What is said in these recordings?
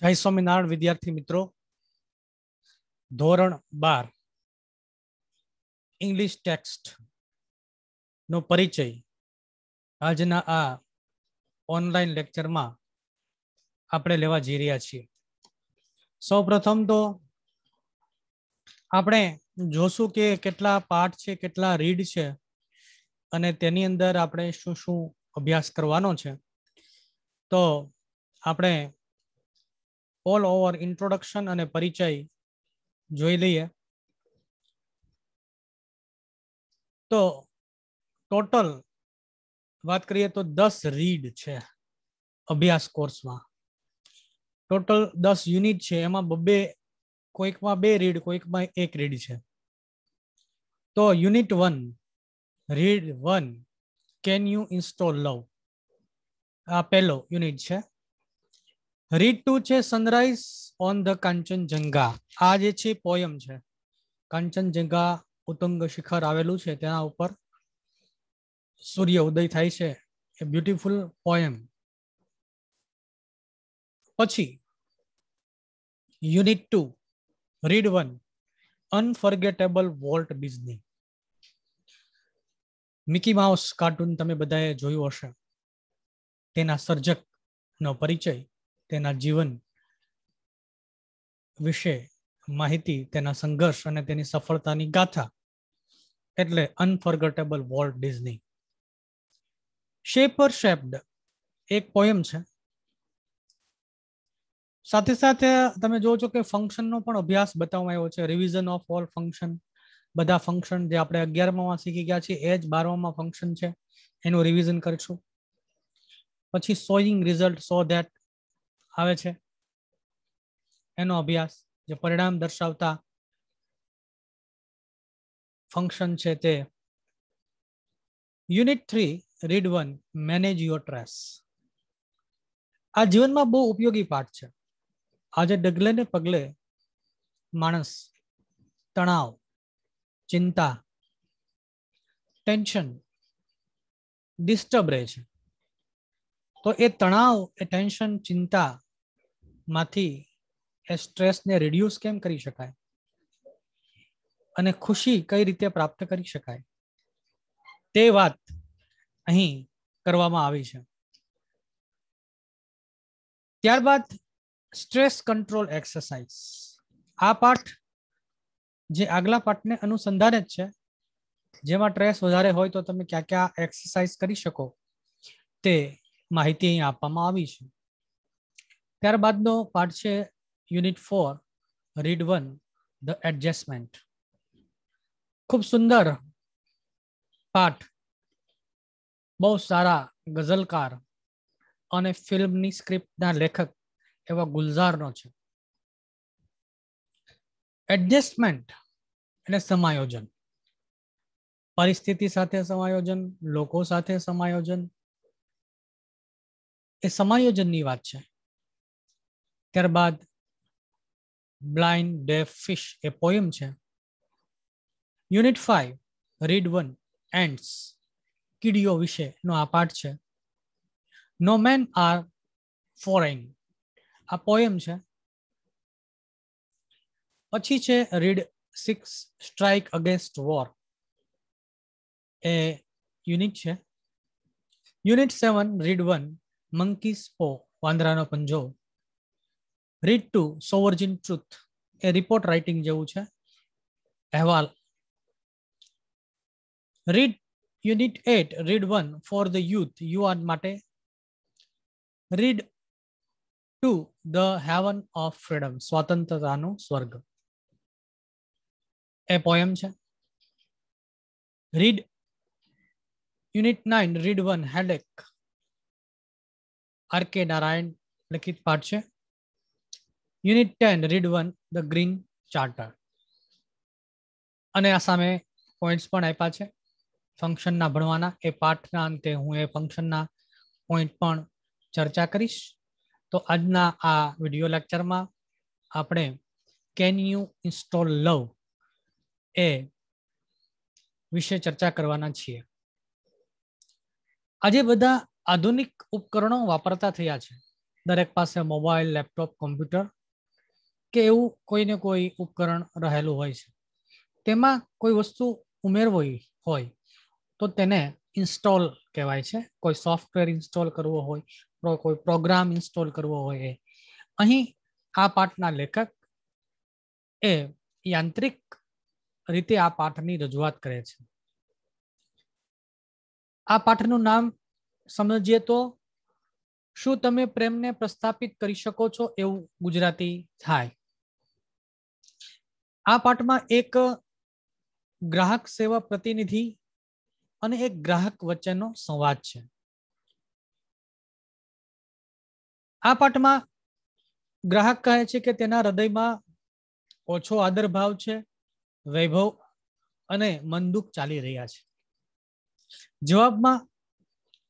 જય સ્વામિનારાયણ વિદ્યાર્થી મિત્રો, ધોરણ 12 ઇંગ્લિશ ટેક્સ્ટ નો પરિચય આજના આ ઓનલાઈન લેક્ચરમાં આપણે લેવા જઈ રહ્યા છીએ. સૌપ્રથમ તો આપણે જોશું કે કેટલા પાઠ છે, કેટલા રીડ છે અને તેની અંદર આપણે શું શું અભ્યાસ કરવાનો છે. તો આપણે ઓલ ઓવર ઇન્ટ્રોડક્શન અને પરિચય જોઈ લઈએ. તો ટોટલ વાત કરીએ તો 10 રીડ છે અભ્યાસ કોર્સમાં. ટોટલ 10 યુનિટ છે, એમાં કોઈકમાં 2 રીડ, કોઈકમાં 1 રીડ છે. તો unit 1 read 1 can you install love, આ પહેલો યુનિટ છે. રીડ 2 છે સનરાઈઝ ઓન ધ કાંચનજંગા. આ જે છે પોયમ છે, કાંચનજંગા ઉત્તુંગ શિખર આવેલું છે તેના ઉપર સૂર્ય ઉદય થાય છે, એ બ્યુટીફુલ પોયમ. પછી unit 2 read 1 unforgettable Walt Disney. Mickey mouse cartoon તમે બધાએ જોયું હશે. તેના સર્જકનો પરિચય, તેના જીવન વિશે માહિતી, તેના સંઘર્ષ અને તેની સફળતાની ગાથા, એટલે unforgettable Walt Disney. Shaper shaped એક પોયમ છે. સાથે સાથે તમે જોવો છો કે ફંક્શનનો પણ અભ્યાસ બતાવવામાં આવ્યો છે. રિવિઝન ઓફ ઓલ ફંક્શન, બધા ફંક્શન જે આપણે 11માં શીખી ગયા છીએ એ જ 12માં ફંક્શન છે, એનું રિવિઝન કરીશું. પછી શોઈંગ રિઝલ્ટ સો ધેટ આવે છે, એનો અભ્યાસ, જે પરિણામ દર્શાવતા ફંક્શન છે તે. Unit 3 read 1 manage your stress. આ જીવનમાં બહુ ઉપયોગી પાઠ છે. આજે ડગલે ને પગલે માણસ તણાવ, ચિંતા, ટેન્શન, ડિસ્ટર્બ રહે છે. તો એ તણાવ, એ ટેન્શન, ચિંતા માંથી એ સ્ટ્રેસને રિડ્યુસ કેમ કરી શકાય અને ખુશી કઈ રીતે પ્રાપ્ત કરી શકાય, તે વાત અહીં કરવામાં આવી છે. ત્યારબાદ સ્ટ્રેસ કંટ્રોલ એક્સરસાઇઝ. આ પાઠ જે આગલા પાઠને અનુસંધાને જ છે, જેમાં સ્ટ્રેસ વધારે હોય તો તમે ક્યાં ક્યાં એક્સરસાઇઝ કરી શકો તે માહિતી અહીં આપવામાં આવી છે. ત્યારબાદનો પાઠ છે યુનિટ 4 રીડ 1 ધ એડજસ્ટમેન્ટ. ખૂબ સુંદર પાઠ, બહુ સારા ગઝલકાર અને ફિલ્મની સ્ક્રિપ્ટના લેખક એવા ગુલઝારનો છે. એડજસ્ટમેન્ટ એટલે સમાયોજન, પરિસ્થિતિ સાથે સમાયોજન, લોકો સાથે સમાયોજન, એ સમાયોજનની વાત છે. ત્યારબાદ બ્લાઇન્ડ ડેફ ફિશ એ પોયમ છે. યુનિટ 5 રીડ 1 એન્ડ્સ, કીડીઓ વિશેનો આ પાઠ છે. નો મેન આર ફોરેન, આ પોયમ છે. પછી છે રીડ 6 સ્ટ્રાઇક અગેન્સ્ટ વોર, એ યુનિટ છે. યુનિટ 7 રીડ 1 મંકીસ પો, વાંદરાનો પંજો. રીડ 2 સોવર્જિન ટ્રુથ, એ રિપોર્ટ રાઇટિંગ જેવું છે, અહેવાલ. Read unit 8 read 1 for the youth, યુવાન માટે. Read 2 the heaven of freedom, સ્વતંત્રતાનો સ્વર્ગ, એ પોયમ છે. Read unit 9 read 1 headache, R K Narayan લિખિત પાઠ છે. Unit 10 read 1 the green charter. અને આ સામે પોઈન્ટ્સ પણ આપ્યા છે ફંક્શનના ભણવાના. એ પાઠના અંતે હું એ ફંક્શનના પોઈન્ટ પણ ચર્ચા કરીશ. તો આજના આ વિડીયો લેક્ચરમાં આપણે કેન યુ ઇન્સ્ટોલ લવ એ વિશે ચર્ચા કરવાના છીએ. આજે બધા આધુનિક ઉપકરણો વાપરતા થયા છે. દરેક પાસે મોબાઈલ, લેપટોપ, કોમ્પ્યુટર કે એવું કોઈને કોઈ ઉપકરણ રહેલું હોય છે. તેમાં કોઈ વસ્તુ ઉમેરવી હોય તો તેને ઇન્સ્ટોલ કહેવાય છે. કોઈ સોફ્ટવેર ઇન્સ્ટોલ કરવો હોય, કોઈ પ્રોગ્રામ ઇન્સ્ટોલ કરવો હોય. અહીં આ પાઠના લેખક એ યાંત્રિક રીતે આ પાઠની રજૂઆત કરે છે. આ પાઠનું નામ સમજીએ તો શું તમે પ્રેમને પ્રસ્થાપિત કરી શકો છો એવું ગુજરાતી થાય. આ પાઠમાં એક ગ્રાહક સેવા પ્રતિનિધિ અને એક ગ્રાહક વચ્ચેનો સંવાદ છે. આ પાઠમાં ગ્રાહક કહે છે કે તેના હૃદયમાં ઓછો આદર ભાવ છે, વૈભવ અને મન દુઃખ ચાલી રહ્યા છે. જવાબમાં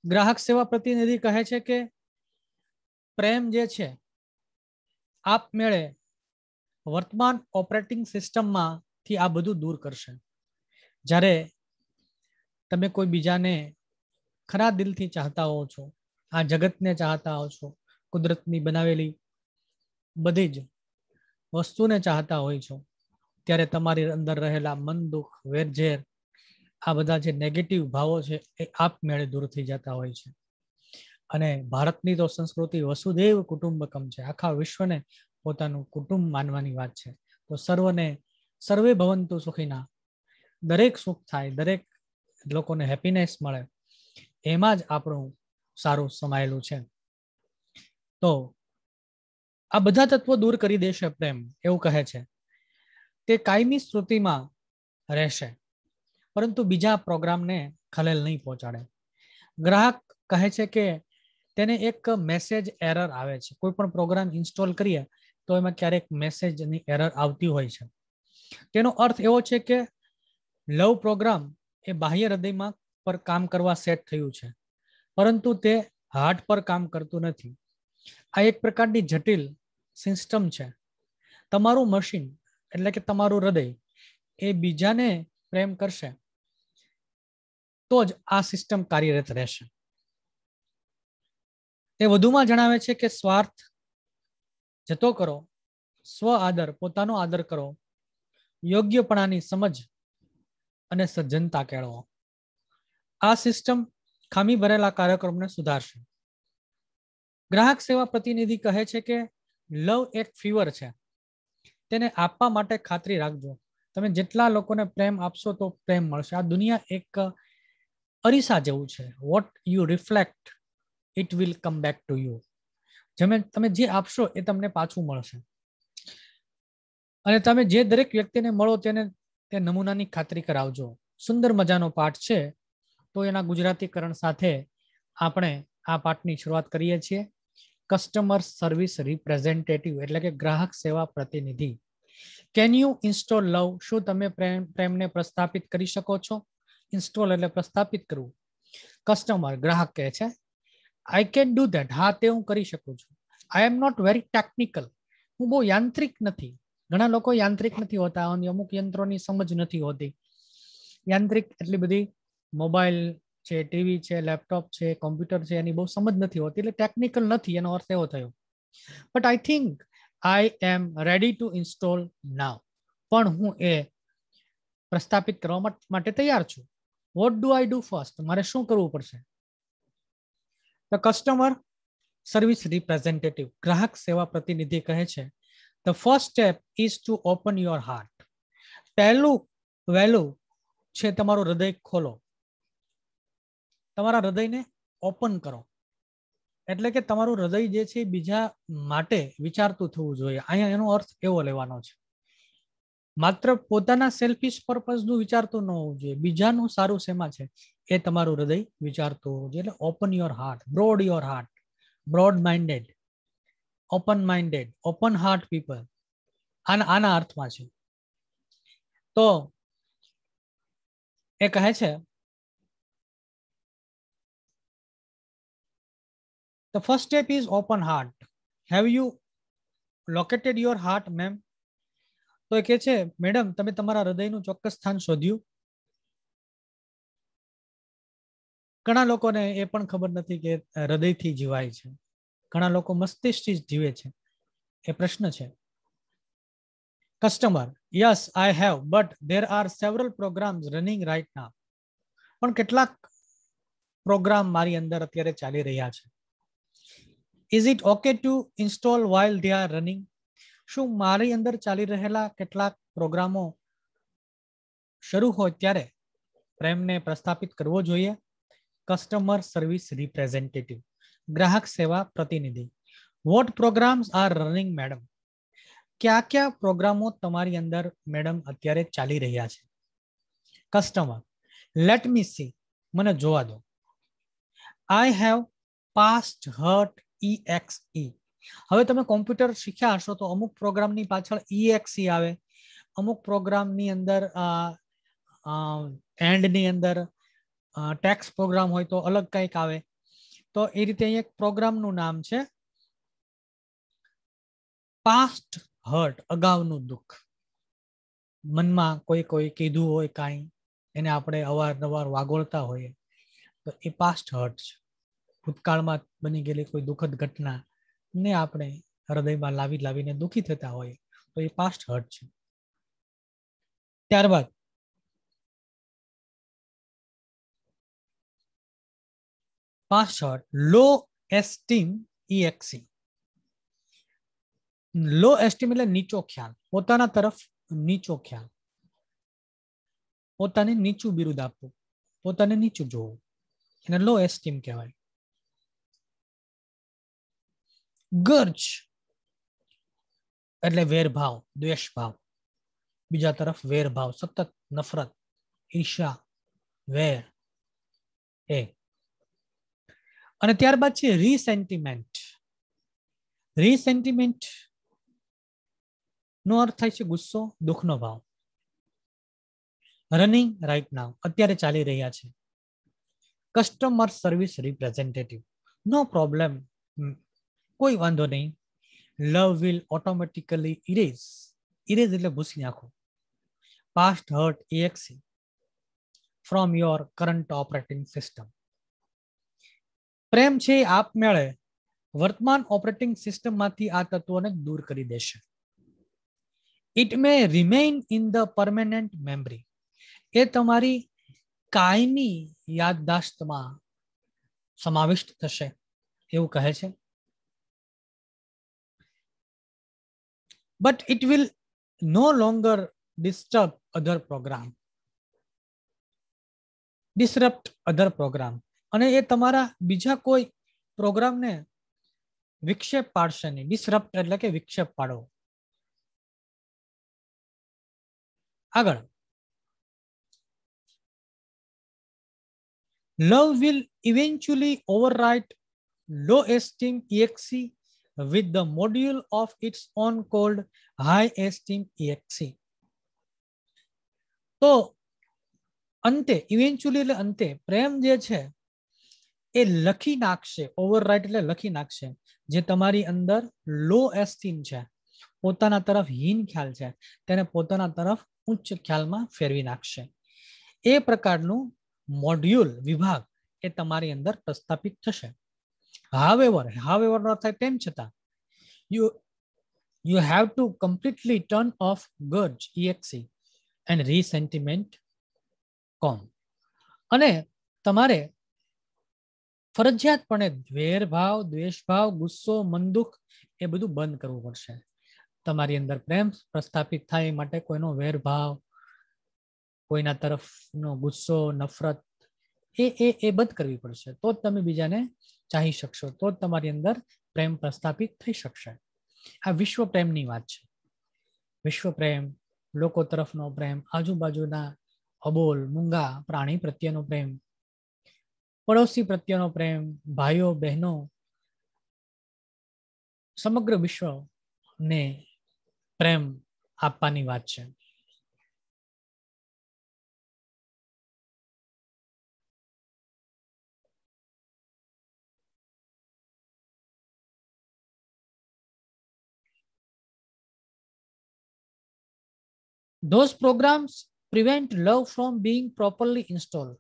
ગ્રાહક સેવા પ્રતિનિધિ કહે છે કે પ્રેમ જે છે આપમેળે વર્તમાન ઓપરેટિંગ સિસ્ટમમાંથી આ બધું દૂર કરશે. જ્યારે તમે કોઈ બીજાને ખરા દિલથી ચાહતા હો છો, આ જગતને ચાહતા હો છો, કુદરતની બનાવેલી બધી જ વસ્તુને ચાહતા હોય છો, ત્યારે તમારી અંદર રહેલા મન દુઃખ, વેરઝેર, આ બધા જે નેગેટિવ ભાવો છે એ આપમેળે દૂર થઈ જતા હોય છે. અને ભારતની તો સંસ્કૃતિ વસુદેવ કુટુંબકમ છે. આખા વિશ્વને પોતાનું કુટુંબ માનવાની વાત છે. તો સર્વે ભવંતુ સુખીના, દરેક સુખ થાય, દરેક લોકોને હેપીનેસ મળે, એમાં જ આપણું સારું સમાયેલું છે. તો આ બધા તત્વો દૂર કરી દેશે પ્રેમ, એવું કહે છે. તે કાયમી સ્મૃતિમાં રહેશે, પરંતુ બીજા પ્રોગ્રામને ખલેલ નહીં પહોંચાડે. ગ્રાહક કહે છે કે તેને એક મેસેજ એરર આવે છે. કોઈ પણ પ્રોગ્રામ ઇન્સ્ટોલ કરીએ તો એમાં ક્યારેક મેસેજની એરર આવતી હોય છે. તેનો અર્થ એવો છે કે લવ પ્રોગ્રામ એ બાહ્ય હૃદયમાં પર કામ કરવા સેટ થયું છે, પરંતુ તે હાર્ટ પર કામ કરતું નથી. આ એક પ્રકારની જટિલ સિસ્ટમ છે. તમારું મશીન એટલે કે તમારું હૃદય એ બીજાને પ્રેમ કરશે તો જ આ સિસ્ટમ કાર્યરત રહેશે. તે વધુમાં જણાવે છે કે સ્વાર્થ જતો કરો, સ્વ આદર, પોતાનો આદર કરો, યોગ્યપણાની સમજ અને સજ્જનતા કેળવો. આ સિસ્ટમ ખામી ભરેલા કાર્યક્રમને સુધારશે. ગ્રાહક સેવા પ્રતિનિધિ કહે છે કે લવ એક ફીવર છે. તેને આપવા માટે ખાતરી રાખજો. તમે જેટલા લોકોને પ્રેમ આપશો તો પ્રેમ મળશે. આ દુનિયા એક અરીસા જેવું છે. What you reflect it will come back to you. તમે જે આપશો એ તમને પાછું મળશે. અને તમે જે દરેક વ્યક્તિને મળો તેને તે નમૂનાની ખાતરી કરાવજો. સુંદર મજાનો પાઠ છે. તો એના ગુજરાતીકરણ સાથે આપણે આ પાઠની શરૂઆત કરીએ છીએ. કસ્ટમર સર્વિસ રિપ્રેઝેન્ટેટિવ એટલે કે ગ્રાહક સેવા પ્રતિનિધિ. કેન યુ ઇન્સ્ટોલ લવ? શું તમે પ્રેમને પ્રસ્થાપિત કરી શકો છો? ઇન્સ્ટોલ એટલે પ્રસ્થાપિત કરવું. કસ્ટમર ગ્રાહક કહે છે આઈ કેન ડુ ધેટ. હા, તે હું કરી શકું છું. આઈ એમ નોટ વેરી ટેકનિકલ. હું બહુ યાંત્રિક નથી. ઘણા લોકો યાંત્રિક નથી હોતા. અમુક યંત્રોની સમજ નથી હોતી. યાંત્રિક એટલી બધી મોબાઈલ છે, ટીવી છે, લેપટોપ છે, કોમ્પ્યુટર છે, એની બહુ સમજ નથી હોતી, એટલે ટેકનિકલ નથી, એનો અર્થ એવો થયો. But I think I am ready to install now. પણ હું એ પ્રસ્થાપિત કરવા માટે તૈયાર છું. What do I do first? મારે શું કરવું પડશે? ધ કસ્ટમર સર્વિસ રિપ્રેઝેન્ટેટિવ ગ્રાહક સેવા પ્રતિનિધિ કહે છે the first step is to open your heart. પહેલું વહેલું છે તમારું હૃદય ખોલો. તમારા હૃદયને ઓપન કરો. એટલે કે તમારું હૃદય જે છે બીજા માટે વિચારતું થવું જોઈએ. અહીંયા એનો અર્થ એવો લેવાનો છે. માત્ર પોતાના સેલ્ફિશ પર્પઝનું વિચારતું ન હોવું જોઈએ. બીજાનું સારું શેમાં છે એ તમારું હૃદય વિચારતું હોવું જોઈએ. એટલે open your heart, broad your heart, broad minded, open minded, open heart people. આના અર્થમાં છે. તો એ કહે છે the first step is open heart. Have you located your heart, ma'am? તો એ કહે છે મેડમ, તમે તમારા હૃદયનું ચોક્કસ સ્થાન શોધ્યું? ઘણા લોકોને એ પણ ખબર નથી કે હૃદયથી જીવાય છે. ઘણા લોકો મસ્તિષ્કથી જ જીવે છે, એ પ્રશ્ન છે. Customer, yes I have, but there are several programs running right now. પણ કેટલાક પ્રોગ્રામ મારી અંદર અત્યારે ચાલી રહ્યા છે. Is it okay to install while they are running? શું મારી અંદર ચાલી રહેલા કેટલાક પ્રોગ્રામો શરૂ હોય ત્યારે પ્રેમને પ્રસ્થાપિત કરવો જોઈએ? કસ્ટમર સર્વિસ રિપ્રેઝેન્ટેટિવ, ગ્રાહક સેવા પ્રતિનિધિ, what programs are running madam? કયા કયા પ્રોગ્રામો તમારી અંદર મેડમ અત્યારે ચાલી રહ્યા છે? કસ્ટમર, લેટ મી સી, મને જોવા દો. I have past hurt EXE. હવે તમે કોમ્પ્યુટર શીખ્યા હશો તો અમુક પ્રોગ્રામની પાછળ EXE આવે, અમુક પ્રોગ્રામની અંદર એન્ડની અંદર ટેક્સ પ્રોગ્રામ હોય તો અલગ કંઈક આવે. તો એ રીતે એક પ્રોગ્રામનું નામ છે પાસ્ટ હર્ટ, અગાઉનું દુઃખ. મનમાં કોઈ કીધું હોય કાંઈ, એને આપણે અવારનવાર વાગોળતા હોઈએ તો એ પાસ્ટ હર્ટ છે. ભૂતકાળમાં બની ગયેલી કોઈ દુઃખદ ઘટના ને આપણે હૃદયમાં લાવીને દુઃખી થતા હોઈએ તો એ પાસ્ટ હર્ટ છે. ત્યારબાદ પાસ્ટ હર્ટ, લો એસ્ટીમ EXE. લો એસ્ટીમ એટલે નીચો ખ્યાલ, પોતાના તરફ નીચો ખ્યાલ, પોતાને નીચું બિરુદ આપવું, પોતાને નીચું જોવું, એને લો એસ્ટીમ કહેવાય. ગર્જ એટલે વેરભાવ, દ્વેષભાવ, બીજા તરફ વેરભાવ, સતત નફરત, ઈર્ષા, વેર, એ. અને ત્યારબાદ છે રીસેન્ટિમેન્ટ. રીસેન્ટિમેન્ટ નો અર્થ થાય છે ગુસ્સો, દુઃખનો ભાવ. રનિંગ રાઈટ નાઉ, અત્યારે ચાલી રહ્યા છે. Customer service representative, no problem, કોઈ વાંધો નહીં. Love will automatically erase, erase એટલે ભૂસી નાખો, past hurt EXE from your current operating system. પ્રેમ છે આપમેળે વર્તમાન ઓપરેટિંગ સિસ્ટમમાંથી આ તત્વોને દૂર કરી દેશે. It may remain in the permanent memory, એ તમારી કાયમી યાદદાસ્તમાં સમાવિષ્ટ થશે એવું કહે છે. But it will no longer disturb other program, disrupt other program, અને એ તમારા બીજા કોઈ પ્રોગ્રામને વિક્ષેપ પાડશે નહીં. ડિસરપ્ટ એટલે કે વિક્ષેપ પાડવો. આગળ, love will eventually overwrite low esteem EXE with the module of its own called high esteem EXE. તો અંતે, ઇવેન્ચ્યુઅલી એટલે અંતે, પ્રેમ જે છે એ લખી નાખશે, ઓવરરાઇટ એટલે લખી નાખશે, જે તમારી અંદર લો એસ્ટીમ છે, પોતાના તરફ હીન ખ્યાલ છે, તેને પોતાના તરફ ઉચ્ચ ખ્યાલમાં ફેરવી નાખશે. એ પ્રકારનું મોડ્યુલ, વિભાગ એ તમારી અંદર પ્રસ્થાપિત થશે. However, નો અર્થ થાય તેમ છતાં, you have to completely turn off grudge EXE and resentiment com. અને તમારે ફરજિયાતપણે વેરભાવ, દ્વેષભાવ, ગુસ્સો, મનદુખ એ બધું બંધ કરવું પડશે. તમારી અંદર પ્રેમ પ્રસ્થાપિત થાય એ માટે કોઈનો વેરભાવ, કોઈના તરફનો ગુસ્સો, નફરત એ બંધ કરવી પડશે. તો જ તમે બીજાને ચાહી શકશો, તો જ તમારી અંદર પ્રેમ પ્રસ્થાપિત થઈ શકશે. આ વિશ્વ પ્રેમની વાત છે. વિશ્વ પ્રેમ, લોકો તરફનો પ્રેમ, આજુબાજુના અબોલ મૂંગા પ્રાણી પ્રત્યેનો પ્રેમ, પડોશી પ્રત્યેનો પ્રેમ, ભાઈઓ બહેનો, સમગ્ર વિશ્વને પ્રેમ આપવાની વાત છે. Those programs prevent love from being properly installed.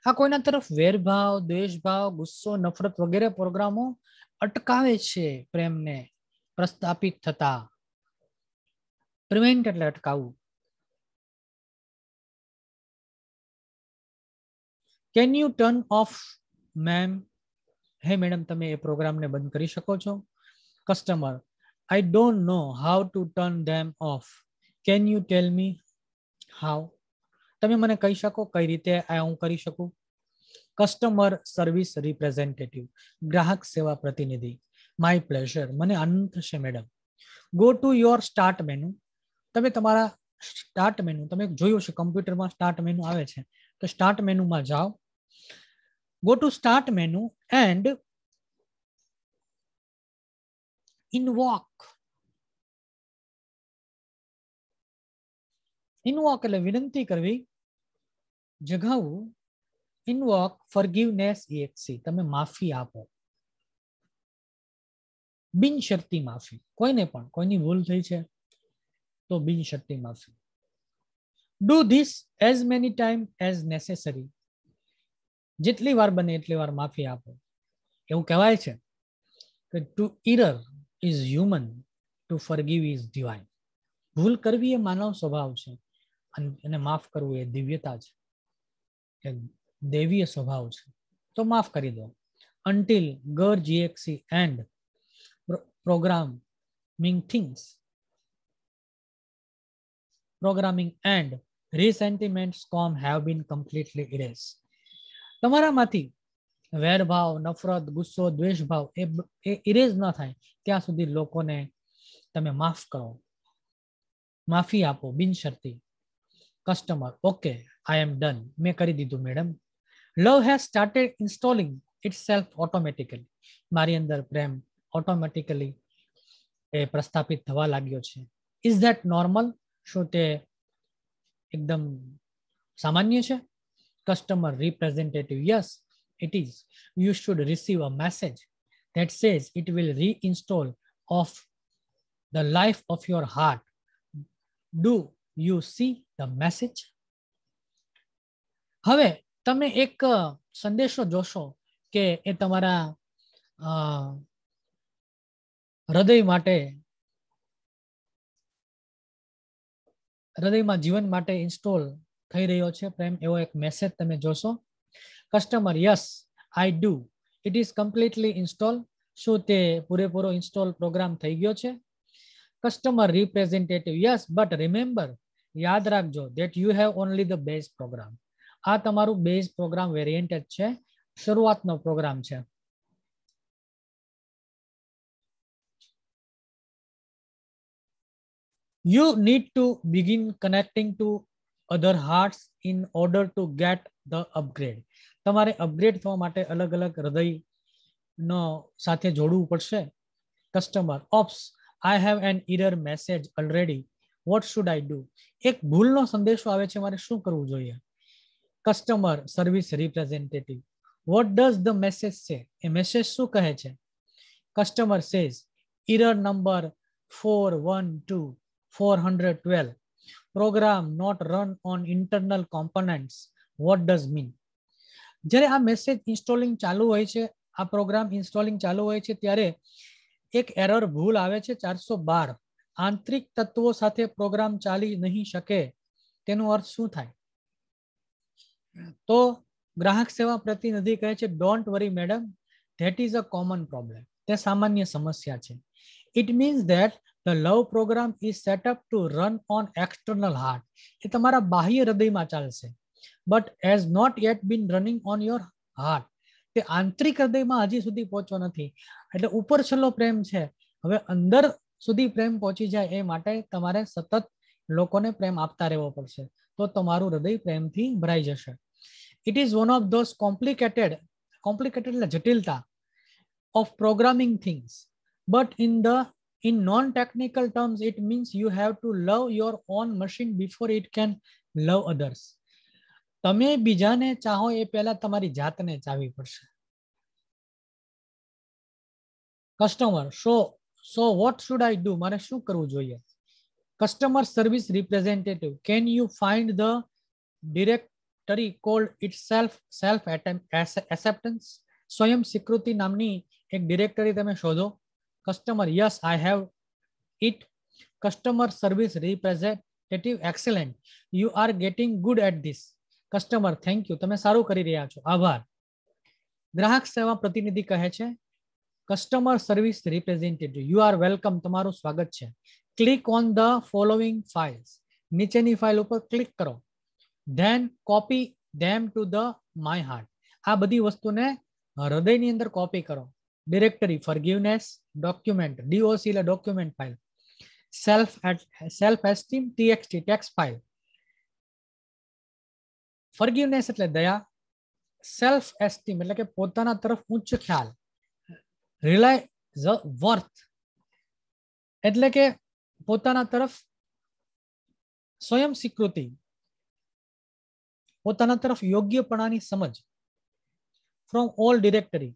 આ કોઈના તરફ વેરભાવ, દ્વેષભાવ, ગુસ્સો, નફરત વગેરે પ્રોગ્રામો અટકાવે છે પ્રેમને પ્રસ્થાપિત થતા. પ્રિવેન્ટ એટલે અટકાવવું. Can U turn off ma'am? હે મેડમ, તમે એ પ્રોગ્રામને બંધ કરી શકો છો? Customer, I don't know how to turn them off. Can you tell me how? તમે મને કહી શકો કઈ રીતે આ હું કરી શકું? કસ્ટમર સર્વિસ રિપ્રેઝેન્ટેટિવ, ગ્રાહક સેવા પ્રતિનિધિ, માય પ્લેઝર, મને આનંદ થશે madam. Go to your start menu. તમે તમારા સ્ટાર્ટ મેનુ, તમે જોયું છે કમ્પ્યુટરમાં સ્ટાર્ટ મેનુ આવે છે, તો સ્ટાર્ટ મેનુમાં જાઓ. Go to start menu and invoke. Invoke એટલે વિનંતી કરવી, જગાવવું. ઇન્વોક ફોરગિવનેસ EXE, તમે માફી આપો. બિનશરતી માફી, કોઈને પણ કોઈની ભૂલ થઈ છે તો બિનશરતી માફી. Do this as many time as necessary, જેટલી વાર બને એટલી વાર માફી આપો. એવું કહેવાય છે કે to err is human, to forgive is divine. ભૂલ કરવી એ માનવ સ્વભાવ છે અને માફ કરવું એ દિવ્યતા છે, એ દૈવીય સ્વભાવ છે. તો માફ કરી દો. until GERD GXE and programming and resentment scum have been completely erased. તમારામાંથી વેરભાવ, નફરત, ગુસ્સો, દ્વેષભાવ એ ઇરેઝ ન થાય ત્યાં સુધી લોકોને તમે માફ કરો, માફી આપો બિનશરતી. Customer, okay, I am done, મેં કરી દીધું madam. Love has started installing itself automatically, મારી અંદર પ્રેમ ઓટોમેટિકલી એ પ્રસ્થાપિત થવા લાગ્યો છે. Is that normal? શું તે એકદમ સામાન્ય છે? Customer representative, yes it is. You should receive a message that says it will reinstall of the life of your heart. Do you see the message? હવે તમે એક સંદેશો જોશો કે એ તમારા હૃદય માટે, હૃદયમાં જીવન માટે ઇન્સ્ટોલ થઈ રહ્યો છે પ્રેમ, એવો એક મેસેજ તમે જોશો. Customer, yes I do. It is completely install. શું તે પૂરેપૂરો ઇન્સ્ટોલ પ્રોગ્રામ થઈ ગયો છે? Customer representative, yes but remember, યાદ રાખજો, that you have only the base program. આ તમારું બેઝ પ્રોગ્રામ વેરિયન્ટ જ છે, શરૂઆતનો પ્રોગ્રામ છે. You need to begin connecting to other hearts in order to get the upgrade. તમારે અપગ્રેડ થવા માટે અલગ અલગ હૃદયનો સાથે જોડવું પડશે. Customer, ops, I have an error message already. What should I do? એક ભૂલનો સંદેશો આવે છે, મારે શું કરવું જોઈએ? Customer service representative, what does the message say? A message શું કહે છે? Customer says error number 412 program not run on internal components. What does mean? જ્યારે આ મેસેજ ઇન્સ્ટોલિંગ ચાલુ હોય છે, આ પ્રોગ્રામ ઇન્સ્ટોલિંગ ચાલુ હોય છે, ત્યારે એક એરર ભૂલ આવે છે 412, આંતરિક તત્વો સાથે પ્રોગ્રામ ચાલી નહીં શકે. તેનો અર્થ શું થાય? તો ગ્રાહક સેવા પ્રતિનિધિ કહે છે, don't worry madam, that is a common problem. તે સામાન્ય સમસ્યા છે. It means that the love program is set up to run on external heart. એ તમારા બાહ્ય હૃદયમાં ચાલશે, but has not yet been running on your heart. તે આંતરિક હૃદયમાં હજી સુધી પહોંચ્યો નથી. એટલે ઉપર છેલ્લો પ્રેમ છે, હવે અંદર સુધી પ્રેમ પહોંચી જાય એ માટે તમારે સતત લોકોને પ્રેમ આપતા રહેવો પડશે, તો તમારું હૃદય પ્રેમથી ભરાઈ જશે. It is one of those complicated એટલે જટિલતા of programming things, but in non-technical terms it means you have to love your own machine before it can love others. તમે બીજાને ચાહો એ પહેલા તમારી જાતને ચાહવી પડશે. Customer, so what should I do? મારે શું કરવું જોઈએ? Customer service representative, can you find the direct directory called itself self acceptance. स्वयं स्वीकृति नामनी एक directory તમે શોધો. customer, yes, I have it. customer service representative, excellent, you are getting good at this. customer, thank you, તમે સારું કરી રહ્યા છો, આભાર. ગ્રાહક સેવા પ્રતિનિધિ કહે છે customer service representative, you are welcome, તમારું સ્વાગત છે. Click on the following files, નીચેની ફાઇલ ઉપર ક્લિક કરો. Then copy them to the my heart, આ બધી વસ્તુને હૃદયની અંદર કોપી કરો. ડિરેક્ટરી ફોરગિવનેસ ડોક્યુમેન્ટ, DOC એટલે document file. Self esteem TXT text file. Forgiveness એટલે દયા. સેલ્ફ એસ્ટીમ એટલે કે પોતાના તરફ ઉચ્ચ ખ્યાલ. રિલાય વર્થ એટલે કે પોતાના તરફ સ્વયં સ્વીકૃતિ, પોતાના તરફ યોગ્યપણાની સમજ. From all directory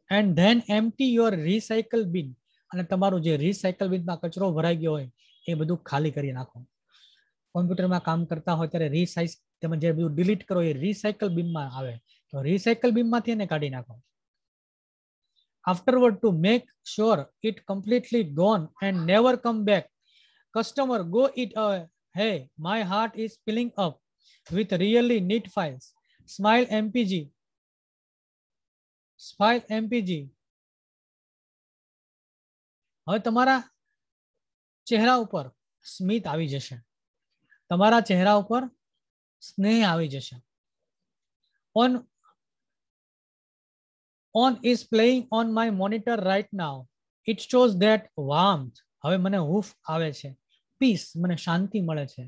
and then empty your recycle બિન, અને તમારું જે રિસાયકલ બિનમાં કચરો ભરાઈ ગયો હોય એ બધું ખાલી કરી નાખો. કોમ્પ્યુટરમાં કામ કરતા હોય ત્યારે રિસાઇઝ તમે જે બધું ડિલીટ કરો એ રિસાયકલ બિનમાં આવે, તો રિસાયકલ બિનમાંથી એને કાઢી નાખો. afterward to make sure it completely gone and never come back. Customer, go it away. Hey, my heart is filling up with really neat files. Smile MPG. Smile MPG. હવે તમારા ચહેરા ઉપર સ્મિત આવી જશે, તમારા ચહેરા ઉપર સ્નેહ આવી જશે. On is playing on my monitor right now. It shows that warmth, હવે મને હૂફ આવે છે. પીસ, મને શાંતિ મળે છે.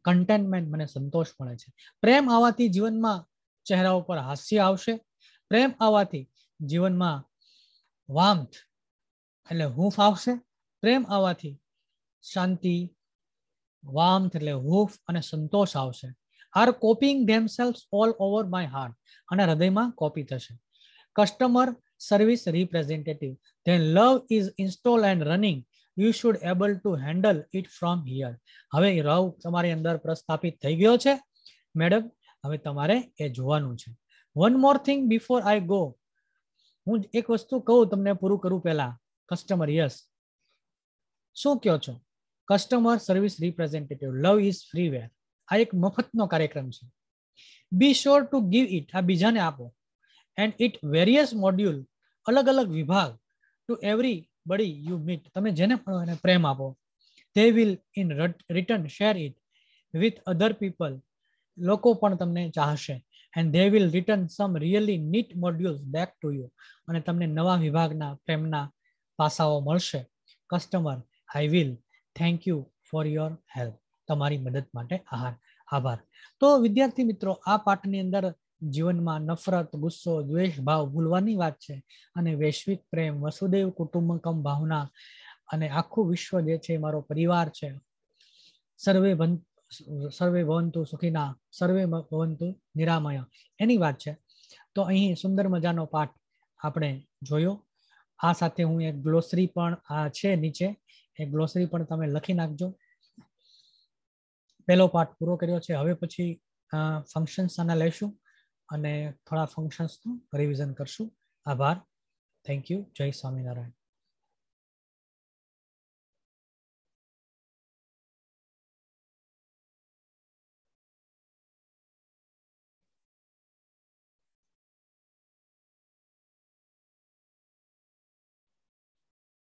કન્ટેન્ટમેન્ટ, મને સંતોષ મળે છે. પ્રેમ આવવાથી જીવનમાં ચહેરા ઉપર હાસ્ય આવશે. પ્રેમ આવવાથી જીવનમાં વાર્મથ એટલે હૂફ આવશે. પ્રેમ આવવાથી શાંતિ, વાર્મથ એટલે હૂફ અને સંતોષ આવશે. Are coping themselves all over my heart, અને હૃદયમાં કોપી થશે. customer service representative, then love is installed and running, you should able to handle it from here. હવે રવ તમારી અંદર પ્રસ્થાપિત થઈ ગયો છે મેડમ, હવે તમારે એ જોવાનું છે. one more thing before I go, હું એક વસ્તુ કહું તમને પૂરું કરું પહેલા. કસ્ટમર, યસ, શું કહો છો? Customer service representative, love is freeware, આ એક મફતનો કાર્યક્રમ છે. Be sure to give it, આ બીજાને આપો. and it various module, અલગ અલગ વિભાગ. to everybody you meet, તમે જેને પણ એને પ્રેમ આપો. they will in return share it with other people, લોકો પણ તમને ચાહશે. and they will return some really neat modules back to you, અને તમને નવા વિભાગના પ્રેમના પાસાઓ મળશે. Customer, I will thank you for your help, તમારી મદદ માટે આભાર. તો વિદ્યાર્થી મિત્રો, આ પાઠની અંદર જીવનમાં નફરત, ગુસ્સો, દ્વેષ ભાવ ભૂલવાની વાત છે, અને વૈશ્વિક પ્રેમ, વસુદેવ કુટુંબકમ ભાવના, અને આખું વિશ્વ જે છે મારો પરિવાર છે. સર્વે ભવંતુ સુખીના, સર્વે ભવંતુ નિરામય, એની વાત છે. તો અહીં સુંદર મજાનો પાઠ આપણે જોયો. આ સાથે હું એક ગ્લોસરી પણ છે નીચે, એ ગ્લોસરી પણ તમે લખી નાખજો. પહેલો પાઠ પૂરો કર્યો છે. હવે પછી ફંક્શન્સ આના લઈશું અને થોડા ફંક્શન્સનું રિવિઝન કરશું. આભાર. Thank you. જય સ્વામિનારાયણ.